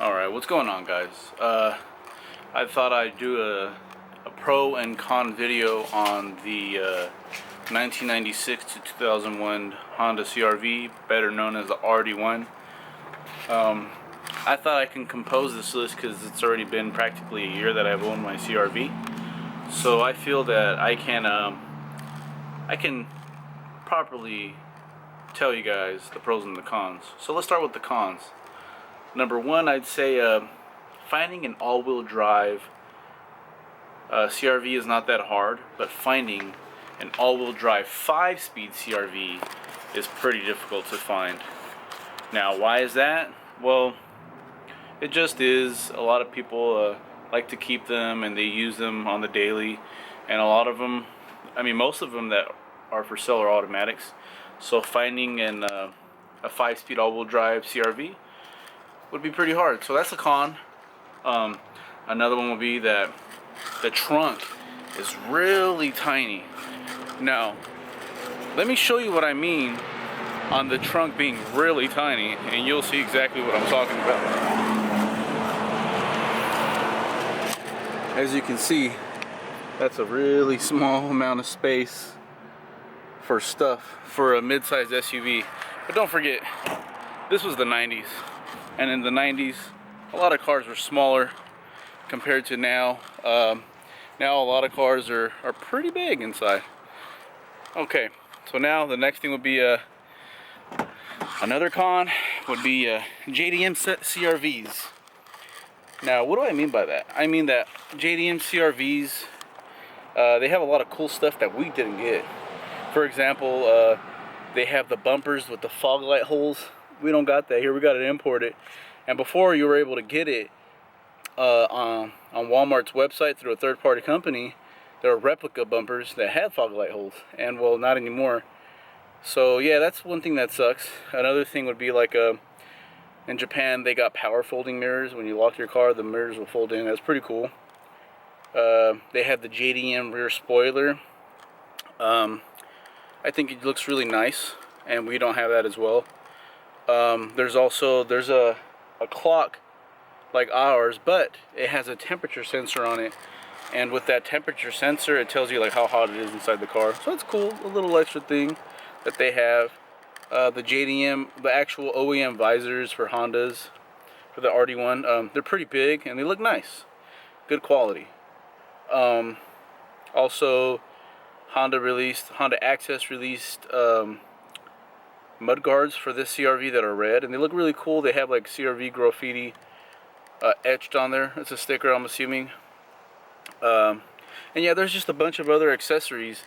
Alright, what's going on, guys? I thought I'd do a pro and con video on the 1996 to 2001 Honda CRV, better known as the Rd1. I thought I can compose this list because it's already been practically a year that I've owned my CRV. So I feel that I can properly tell you guys the pros and the cons. So let's start with the cons. Number one, I'd say finding an all-wheel drive CRV is not that hard, but finding an all-wheel drive 5-speed CRV is pretty difficult to find. Now, why is that? Well, it just is. A lot of people like to keep them and they use them on the daily, and a lot of them, I mean most of them that are for sale are automatics. So finding a 5-speed all-wheel drive CRV would be pretty hard. So that's a con. Another one would be that the trunk is really tiny. Now, let me show you what I mean on the trunk being really tiny, and you'll see exactly what I'm talking about. As you can see, that's a really small amount of space for stuff for a mid-sized SUV. But don't forget, this was the 90s. And in the 90s, a lot of cars were smaller compared to now. Now a lot of cars are pretty big inside. Okay, so now the next thing would be another con would be JDM CRVs. Now, what do I mean by that? I mean that JDM CRVs, they have a lot of cool stuff that we didn't get. For example, they have the bumpers with the fog light holes. We don't got that here. We got to import it. And before, you were able to get it on Walmart's website through a third-party company. There were replica bumpers that had fog light holes, and well, not anymore. So yeah, that's one thing that sucks. Another thing would be like in Japan, they got power folding mirrors. When you lock your car, the mirrors will fold in. That's pretty cool. They have the JDM rear spoiler. I think it looks really nice, and we don't have that as well. There's a clock like ours, but it has a temperature sensor on it, and with that temperature sensor, it tells you like how hot it is inside the car. So it's cool, a little extra thing that they have. The JDM, the actual OEM visors for Hondas, for the Rd1, they're pretty big and they look nice, good quality. Also, Honda Access released mud guards for this CRV that are red, and they look really cool. They have like CRV graffiti etched on there. It's a sticker, I'm assuming. And yeah, there's just a bunch of other accessories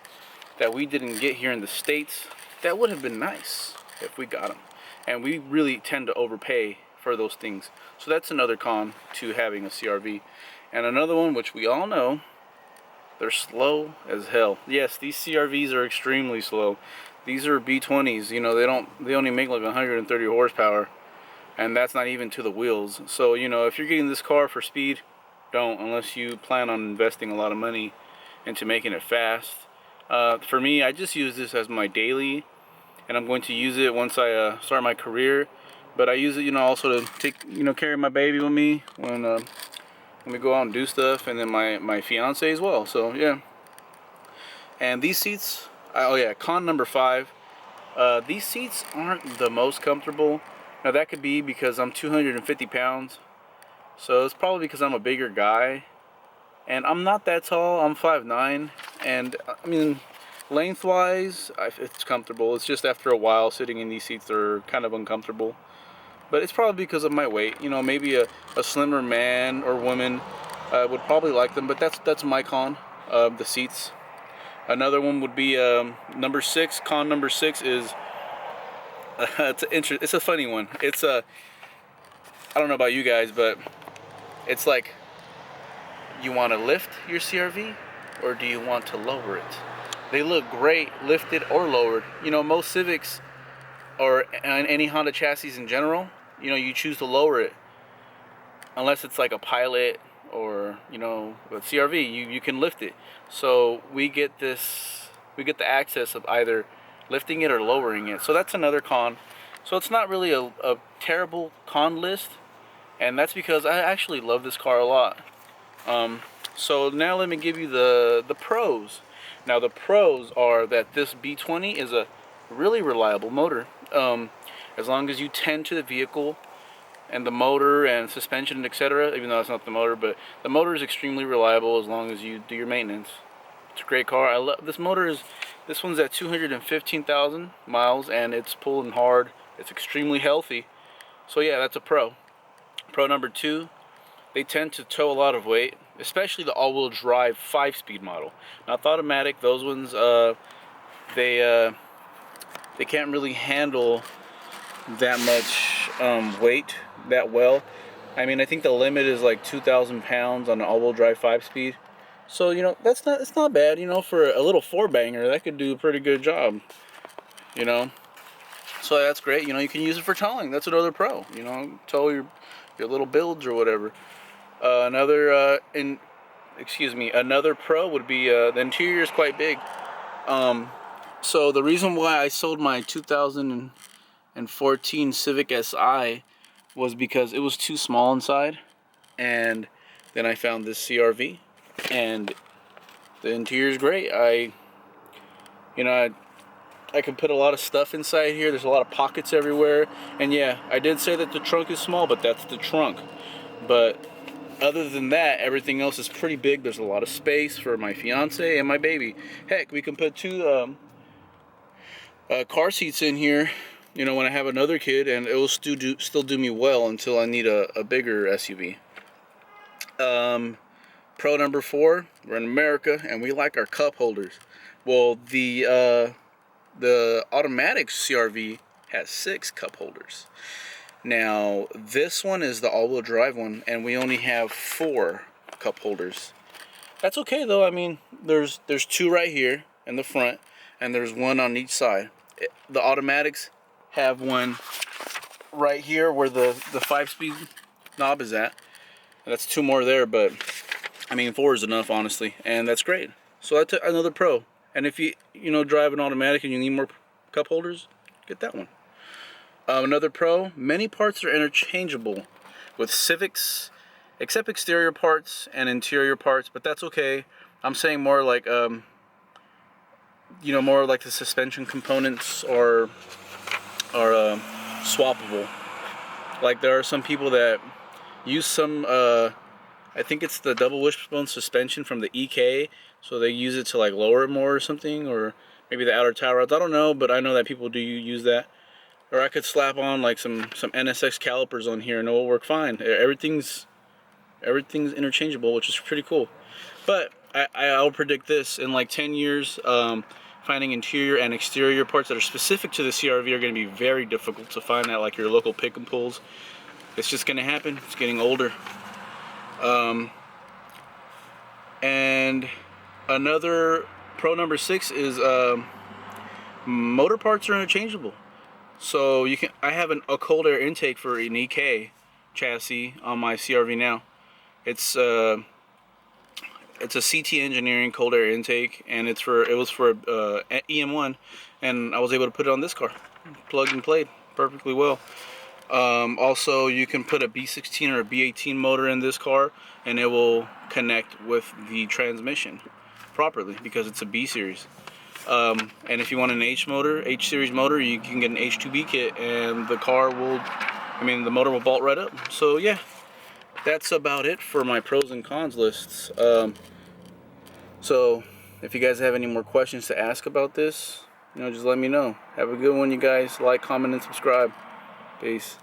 that we didn't get here in the States that would have been nice if we got them. And we really tend to overpay for those things. So that's another con to having a CRV. And another one, which we all know, they're slow as hell. Yes, these CRVs are extremely slow. These are B20s, you know, they only make like 130 horsepower, and that's not even to the wheels. So, you know, if you're getting this car for speed, don't, unless you plan on investing a lot of money into making it fast. For me, I just use this as my daily, and I'm going to use it once I start my career. But I use it, you know, also to take, you know, carry my baby with me when we go out and do stuff, and then my fiance as well. So yeah. And these seats, oh yeah, con number 5. These seats aren't the most comfortable. Now that could be because I'm 250 pounds. So it's probably because I'm a bigger guy. And I'm not that tall, I'm 5'9". And I mean, lengthwise, it's comfortable. It's just after a while sitting in these seats, they're kind of uncomfortable. But it's probably because of my weight. You know, maybe a slimmer man or woman would probably like them, but that's my con of the seats. Another one would be number 6. Con number 6 is it's a funny one. It's I don't know about you guys, but it's like, you want to lift your CRV or do you want to lower it? They look great lifted or lowered. You know, most Civics or any Honda chassis in general, you know, you choose to lower it. Unless it's like a Pilot or, you know, a CRV, you can lift it. So we get the access of either lifting it or lowering it. So that's another con. So it's not really a terrible con list. and that's because I actually love this car a lot. So now let me give you the pros. Now the pros are that this B20 is a really reliable motor. As long as you tend to the vehicle and the motor and suspension, etc., even though it's not the motor, but the motor is extremely reliable as long as you do your maintenance. It's a great car. I love this motor. This one's at 215,000 miles and it's pulling hard. It's extremely healthy. So yeah, that's a pro. Pro number two, they tend to tow a lot of weight, especially the all-wheel drive 5-speed model. Not the automatic. Those ones, they can't really handle that much weight that well. I mean, I think the limit is like 2,000 pounds on an all-wheel drive 5-speed. So you know, it's not bad. You know, for a little 4-banger, that could do a pretty good job. You know, so that's great. You know, you can use it for towing. That's another pro. You know, tow your little builds or whatever. Another pro would be the interior is quite big. So the reason why I sold my 2014 Civic Si was because it was too small inside, and then I found this CRV, and the interior is great. I can put a lot of stuff inside here. There's a lot of pockets everywhere, and yeah, I did say that the trunk is small, but that's the trunk. But other than that, everything else is pretty big. There's a lot of space for my fiance and my baby. Heck, we can put two car seats in here, you know, when I have another kid, and it will still do me well until I need a bigger SUV. Pro number four, we're in America and we like our cup holders. Well, the automatic CRV has 6 cup holders. Now this one is the all-wheel drive one, and we only have 4 cup holders. That's okay though. I mean, there's 2 right here in the front, and there's 1 on each side. The automatics have one right here where the 5-speed knob is at. That's 2 more there, but I mean 4 is enough, honestly, and that's great. So that's another pro. And if you drive an automatic and you need more cup holders, get that one. Another pro, many parts are interchangeable with Civics, except exterior parts and interior parts, but that's okay. I'm saying more like, more like the suspension components are swappable. Like there are some people that use some, I think it's the double wishbone suspension from the EK, so they use it to like lower it more or something, or maybe the outer tie rods. I don't know, but I know that people do use that. Or I could slap on like some NSX calipers on here and it will work fine. Everything's interchangeable, which is pretty cool. But I'll predict this in like 10 years. Finding interior and exterior parts that are specific to the CRV are going to be very difficult to find at like your local pick and pulls. It's just going to happen. It's getting older. And another pro number 6 is motor parts are interchangeable. So I have a cold air intake for an EK chassis on my CRV now. It's a CT Engineering cold air intake, and it was for EM1, and I was able to put it on this car. Plug and played perfectly well. Also, you can put a B16 or a B18 motor in this car, and it will connect with the transmission properly because it's a B series. And if you want an H series motor, you can get an H2B kit, and the motor will bolt right up. So yeah, that's about it for my pros and cons lists. So if you guys have any more questions to ask about this, just let me know. Have a good one, you guys. Like, comment, and subscribe. Peace.